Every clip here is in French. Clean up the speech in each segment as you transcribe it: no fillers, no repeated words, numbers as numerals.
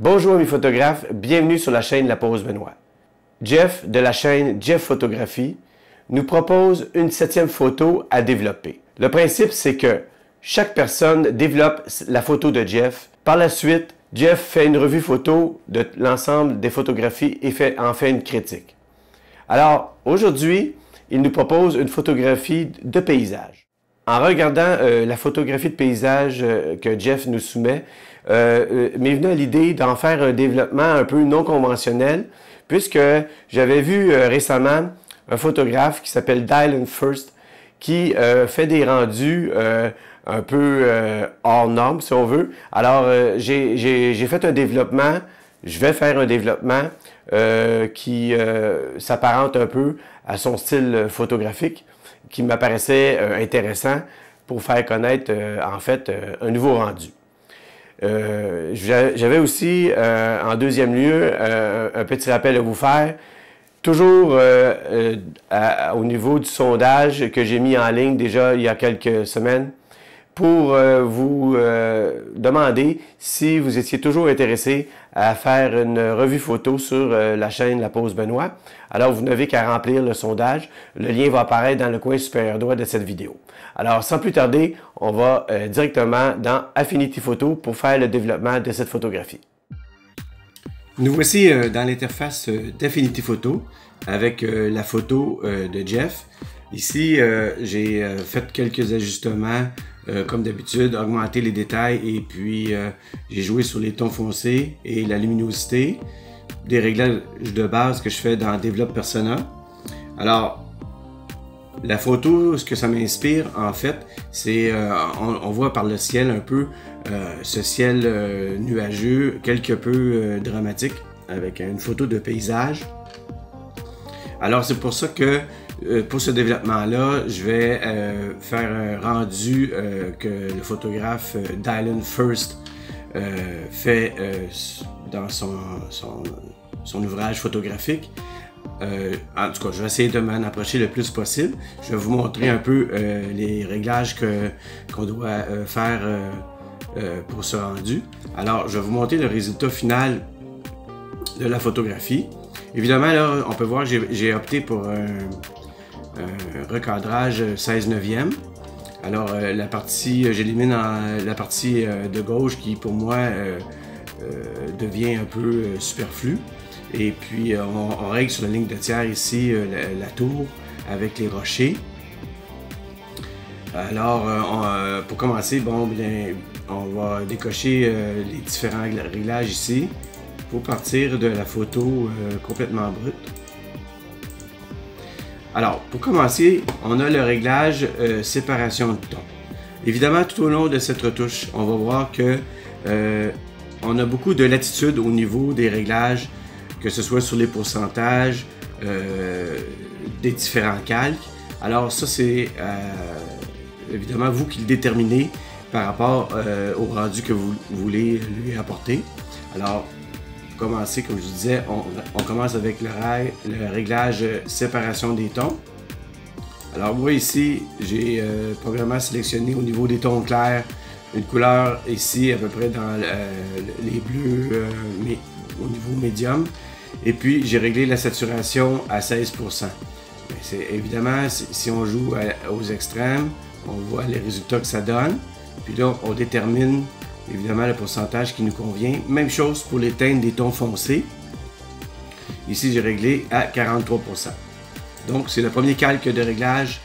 Bonjour amis photographes, bienvenue sur la chaîne La Pause Benoît. Jeff de la chaîne Jeff Photographie nous propose une 7e photo à développer. Le principe c'est que chaque personne développe la photo de Jeff. Par la suite, Jeff fait une revue photo de l'ensemble des photographies et en fait une critique. Alors aujourd'hui, il nous propose une photographie de paysage. En regardant la photographie de paysage que Jeff nous soumet, m'est venu à l'idée d'en faire un développement un peu non conventionnel, puisque j'avais vu récemment un photographe qui s'appelle Dylan First, qui fait des rendus un peu hors norme, si on veut. Alors, j'ai fait un développement, je vais faire un développement qui s'apparente un peu à son style photographique, qui m'apparaissait intéressant pour faire connaître, en fait, un nouveau rendu. J'avais aussi, en deuxième lieu, un petit rappel à vous faire. Toujours au niveau du sondage que j'ai mis en ligne déjà il y a quelques semaines pour vous demander si vous étiez toujours intéressé à faire une revue photo sur la chaîne La Pause Benoît. Alors, vous n'avez qu'à remplir le sondage. Le lien va apparaître dans le coin supérieur droit de cette vidéo. Alors, sans plus tarder, on va directement dans Affinity Photo pour faire le développement de cette photographie. Nous voici dans l'interface d'Affinity Photo avec la photo de Jeff. Ici, j'ai fait quelques ajustements comme d'habitude, augmenter les détails et puis j'ai joué sur les tons foncés et la luminosité, des réglages de base que je fais dans Develop Persona. Alors, la photo, ce que ça m'inspire en fait, c'est on voit par le ciel un peu ce ciel nuageux, quelque peu dramatique, avec une photo de paysage. Alors c'est pour ça que pour ce développement-là, je vais faire un rendu que le photographe Dylan First fait dans son ouvrage photographique. En tout cas, je vais essayer de m'en approcher le plus possible. Je vais vous montrer un peu les réglages qu'on doit faire pour ce rendu. Alors, je vais vous montrer le résultat final de la photographie. Évidemment, là, on peut voir que j'ai opté pour un recadrage 16/9. Alors, la partie, j'élimine la partie de gauche qui, pour moi, devient un peu superflue. Et puis, on règle sur la ligne de tiers ici la tour avec les rochers. Alors, pour commencer, bon, bien, on va décocher les différents réglages ici pour partir de la photo complètement brute. Alors, pour commencer, on a le réglage séparation de ton. Évidemment, tout au long de cette retouche, on va voir que on a beaucoup de latitude au niveau des réglages, que ce soit sur les pourcentages, des différents calques. Alors ça, c'est évidemment vous qui le déterminez par rapport au rendu que vous voulez lui apporter. Alors, pour commencer, comme je disais, on commence avec le réglage séparation des tons. Alors moi ici, j'ai premièrement sélectionné au niveau des tons clairs une couleur ici à peu près dans les bleus au niveau médium. Et puis j'ai réglé la saturation à 16%. Évidemment, si on joue aux extrêmes, on voit les résultats que ça donne. Puis là, on détermine évidemment le pourcentage qui nous convient. Même chose pour les teintes des tons foncés. Ici, j'ai réglé à 43%. Donc, c'est le premier calque de réglage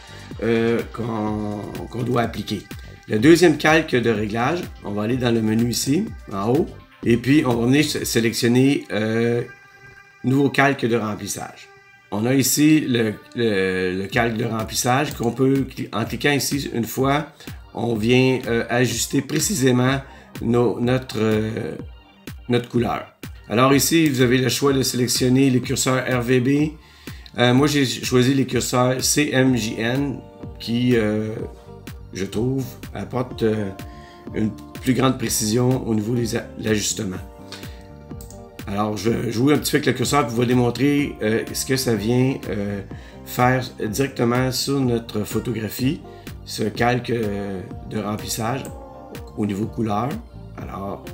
qu'on doit appliquer. Le deuxième calque de réglage, on va aller dans le menu ici, en haut. Et puis, on va venir sélectionner nouveau calque de remplissage. On a ici le calque de remplissage qu'on peut, en cliquant ici une fois, on vient ajuster précisément notre couleur. Alors ici, vous avez le choix de sélectionner les curseurs RVB. Moi, j'ai choisi les curseurs CMJN qui, je trouve, apportent une plus grande précision au niveau de l'ajustement. Alors, je joue un petit peu avec le curseur pour vous démontrer ce que ça vient faire directement sur notre photographie, ce calque de remplissage au niveau couleur. Alors,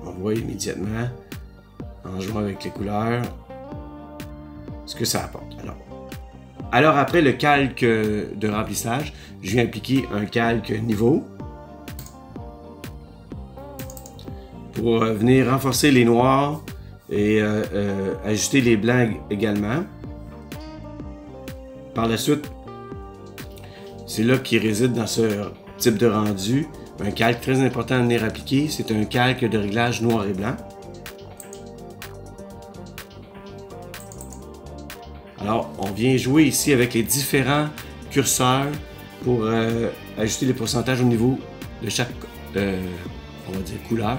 on voit immédiatement, en jouant avec les couleurs, ce que ça apporte. Alors après le calque de remplissage, je viens appliquer un calque niveau pour venir renforcer les noirs et ajuster les blancs également. Par la suite, c'est là qui réside dans ce type de rendu. Un calque très important à venir appliquer, c'est un calque de réglage noir et blanc. Alors, on vient jouer ici avec les différents curseurs pour ajuster les pourcentages au niveau de chaque, on va dire, couleur.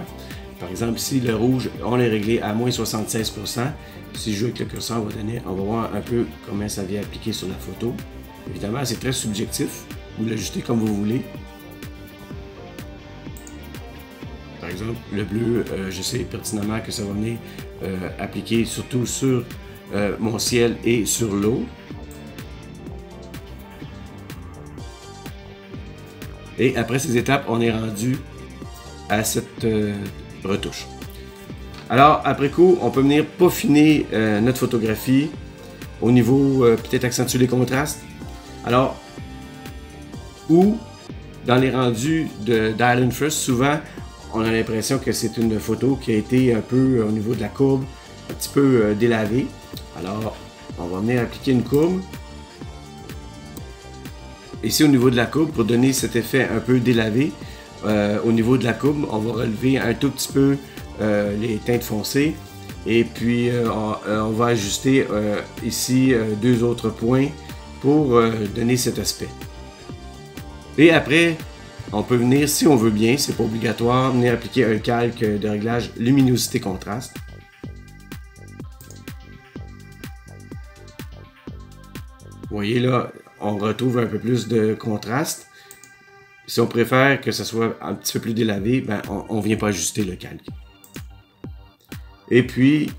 Par exemple, ici, le rouge, on l'a réglé à moins 76%. Si je joue avec le curseur, on va voir un peu comment ça vient appliquer sur la photo. Évidemment, c'est très subjectif. Vous l'ajustez comme vous voulez. Par exemple, le bleu, je sais pertinemment que ça va venir appliquer surtout sur mon ciel et sur l'eau. Et après ces étapes, on est rendu à cette retouche. Alors, après coup, on peut venir peaufiner notre photographie au niveau, peut-être accentuer les contrastes. Alors, ou dans les rendus d'Island First, souvent, on a l'impression que c'est une photo qui a été un peu au niveau de la courbe, un petit peu délavée. Alors, on va venir appliquer une courbe. Ici, au niveau de la courbe, pour donner cet effet un peu délavé, au niveau de la courbe, on va relever un tout petit peu les teintes foncées. Et puis, on va ajuster ici deux autres points pour donner cet aspect. Et après, on peut venir, si on veut bien, c'est pas obligatoire, venir appliquer un calque de réglage luminosité-contraste. Vous voyez là, on retrouve un peu plus de contraste. Si on préfère que ça soit un petit peu plus délavé, ben, on ne vient pas ajuster le calque. Et puis,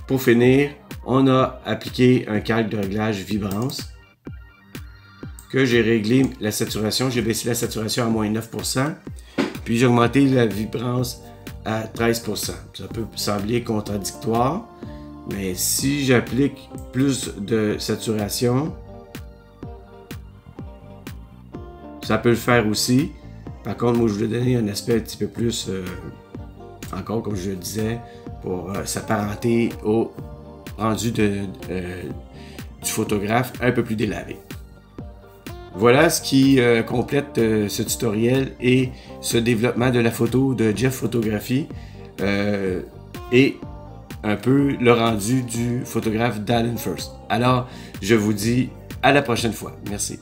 pour finir, on a appliqué un calque de réglage vibrance que j'ai réglé la saturation. J'ai baissé la saturation à moins 9%, puis j'ai augmenté la vibrance à 13%. Ça peut sembler contradictoire, mais si j'applique plus de saturation, ça peut le faire aussi. Par contre, moi, je voulais donner un aspect un petit peu plus, encore comme je le disais, pour s'apparenter au rendu du photographe un peu plus délavé. Voilà ce qui complète ce tutoriel et ce développement de la photo de Jeff Photographie et un peu le rendu du photographe d'Island First. Alors, je vous dis à la prochaine fois. Merci.